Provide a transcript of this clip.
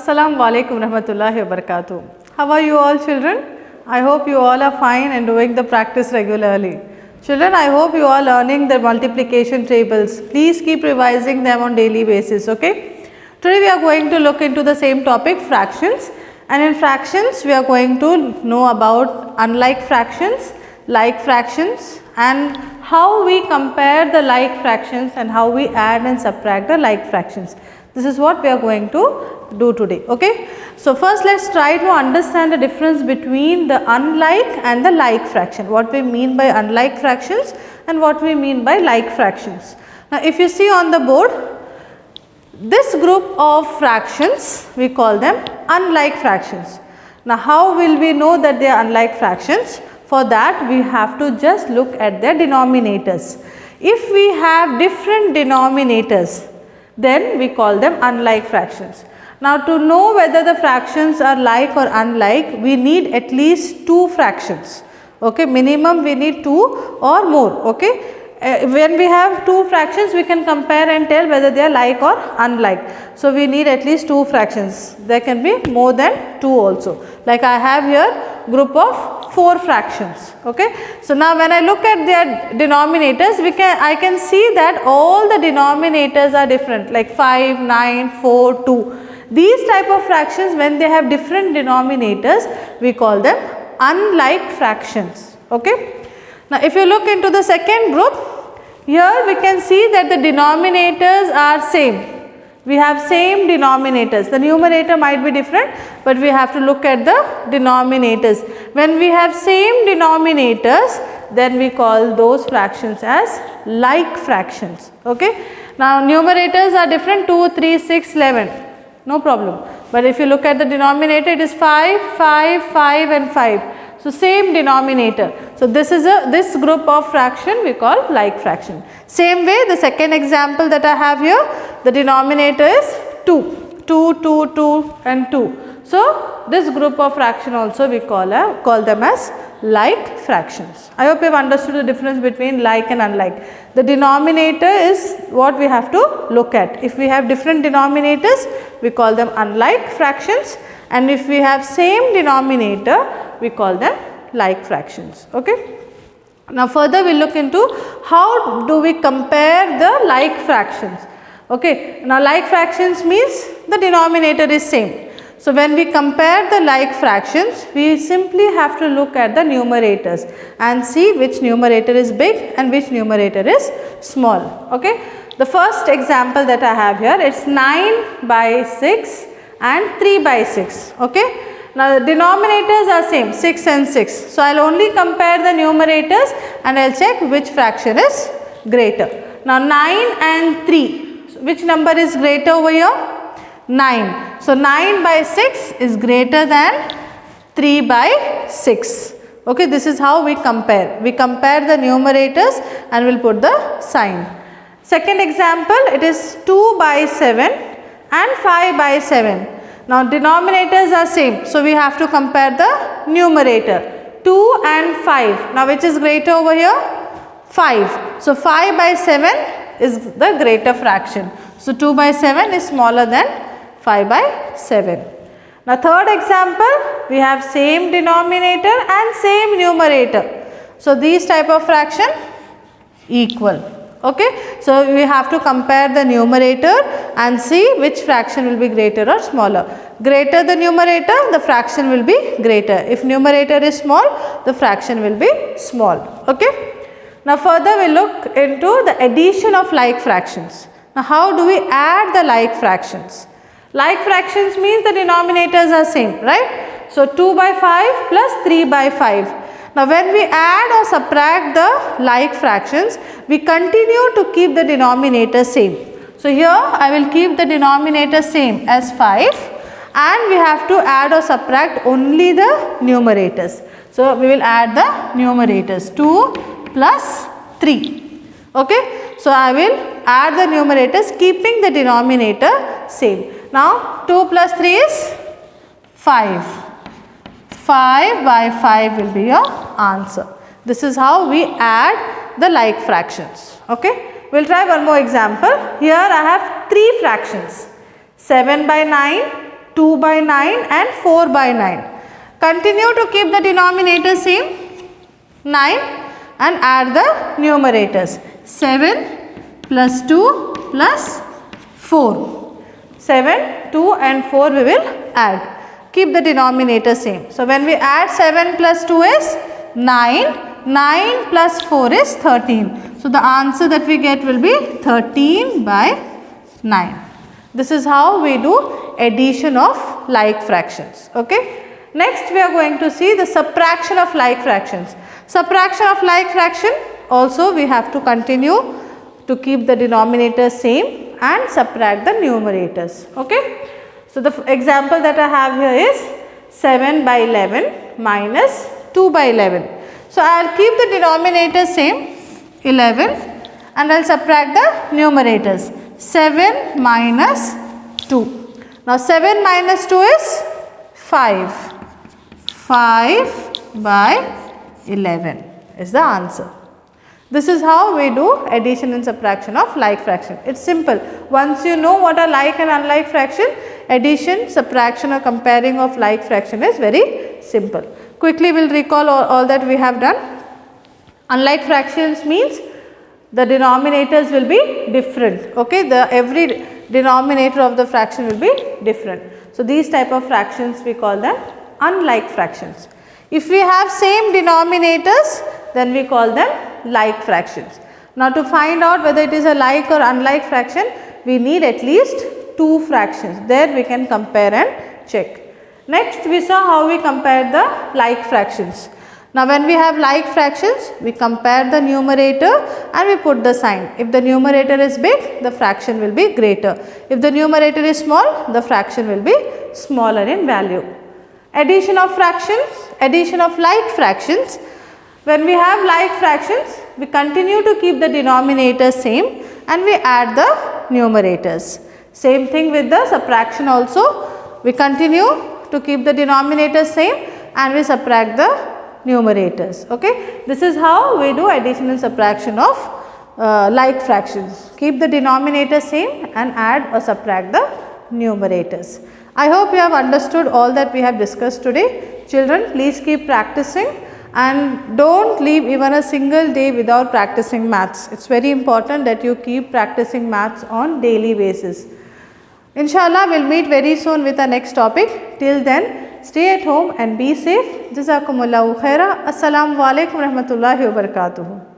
Assalamu alaikum rahmatullahi wa barakatuh. How are you all children? I hope you all are fine and doing the practice regularly. Children, I hope you are learning the multiplication tables. Please keep revising them on daily basis, okay? Today we are going to look into the same topic, fractions. And in fractions we are going to know about unlike fractions, like fractions, and how we compare the like fractions and how we add and subtract the like fractions. This is what we are going to do today, okay. So first let us try to understand the difference between the unlike and the like fraction, what we mean by unlike fractions and what we mean by like fractions. Now if you see on the board, this group of fractions we call them unlike fractions. Now how will we know that they are unlike fractions? For that we have to just look at their denominators. If we have different denominators, then we call them unlike fractions. Now to know whether the fractions are like or unlike, we need at least two fractions, okay, minimum we need two or more, okay. When we have two fractions, we can compare and tell whether they are like or unlike. So we need at least two fractions. There can be more than two also. Like I have here group of 4 fractions, okay. So now when I look at their denominators, I can see that all the denominators are different, like 5, 9, 4, 2. These type of fractions, when they have different denominators, we call them unlike fractions, okay. Now if you look into the second group, here we can see that the denominators are same. We have same denominators. The numerator might be different, but we have to look at the denominators. When we have same denominators, then we call those fractions as like fractions, okay. Now numerators are different, 2, 3, 6, 11. No problem. But if you look at the denominator, it is 5, 5, 5 and 5. So same denominator. So this group of fraction we call like fraction. Same way, the second example that I have here, the denominator is 2, 2, 2, 2 and 2. So this group of fraction also we call them as like fractions. I hope you have understood the difference between like and unlike. The denominator is what we have to look at. If we have different denominators, we call them unlike fractions, and if we have same denominator, we call them like fractions, okay. Now further we look into how do we compare the like fractions, okay. Now like fractions means the denominator is same. So when we compare the like fractions, we simply have to look at the numerators and see which numerator is big and which numerator is small, okay. The first example that I have here, it's 9 by 6 and 3 by 6, okay. Now the denominators are same, 6 and 6. So I will only compare the numerators and I will check which fraction is greater. Now 9 and 3, which number is greater over here? 9. So 9 by 6 is greater than 3 by 6. Okay, this is how we compare. We compare the numerators and we will put the sign. Second example, it is 2 by 7 and 5 by 7. Now denominators are same, so we have to compare the numerator, 2 and 5. Now which is greater over here? 5. So 5 by 7 is the greater fraction. So 2 by 7 is smaller than 5 by 7. Now third example, we have same denominator and same numerator. So these type of fraction equal. Okay, so we have to compare the numerator and see which fraction will be greater or smaller. Greater the numerator, the fraction will be greater. If numerator is small, the fraction will be small. Okay. Now further we look into the addition of like fractions. Now how do we add the like fractions? Like fractions means the denominators are same, right? So 2 by 5 plus 3 by 5. Now when we add or subtract the like fractions, we continue to keep the denominator same. So here I will keep the denominator same as 5 and we have to add or subtract only the numerators. So we will add the numerators, 2 plus 3. Okay. So I will add the numerators keeping the denominator same. Now 2 plus 3 is 5. 5 by 5 will be your answer. This is how we add the like fractions. Okay. We will try one more example. Here I have 3 fractions, 7 by 9, 2 by 9 and 4 by 9. Continue to keep the denominator same 9 and add the numerators 7 plus 2 plus 4. 7, 2 and 4 we will add. Keep the denominator same. So when we add 7 plus 2 is 9. 9 plus 4 is 13. So the answer that we get will be 13 by 9. This is how we do addition of like fractions. Okay. Next we are going to see the subtraction of like fractions. Subtraction of like fraction, also we have to continue to keep the denominator same and subtract the numerators. Okay. So the example that I have here is 7 by 11 minus 2 by 11. So I will keep the denominator same 11 and I will subtract the numerators 7 minus 2. Now 7 minus 2 is 5. 5 by 11 is the answer. This is how we do addition and subtraction of like fraction. It's simple. Once you know what are like and unlike fraction, addition, subtraction or comparing of like fraction is very simple. Quickly we will recall all that we have done. Unlike fractions means the denominators will be different. Okay, every denominator of the fraction will be different. So these type of fractions we call them unlike fractions. If we have same denominators, then we call them like fractions. Now to find out whether it is a like or unlike fraction, we need at least 2 fractions. There we can compare and check. Next we saw how we compare the like fractions. Now when we have like fractions, we compare the numerator and we put the sign. If the numerator is big, the fraction will be greater. If the numerator is small, the fraction will be smaller in value. Addition of fractions, addition of like fractions. When we have like fractions, we continue to keep the denominator same and we add the numerators. Same thing with the subtraction also. We continue to keep the denominator same and we subtract the numerators. Okay. This is how we do addition and subtraction of like fractions. Keep the denominator same and add or subtract the numerators. I hope you have understood all that we have discussed today. Children, please keep practicing and don't leave even a single day without practicing maths. It's very important that you keep practicing maths on daily basis. Inshallah, we'll meet very soon with our next topic. Till then, stay at home and be safe. Jazakumullahu khaira. Assalamu alaikum warahmatullahi wabarakatuh.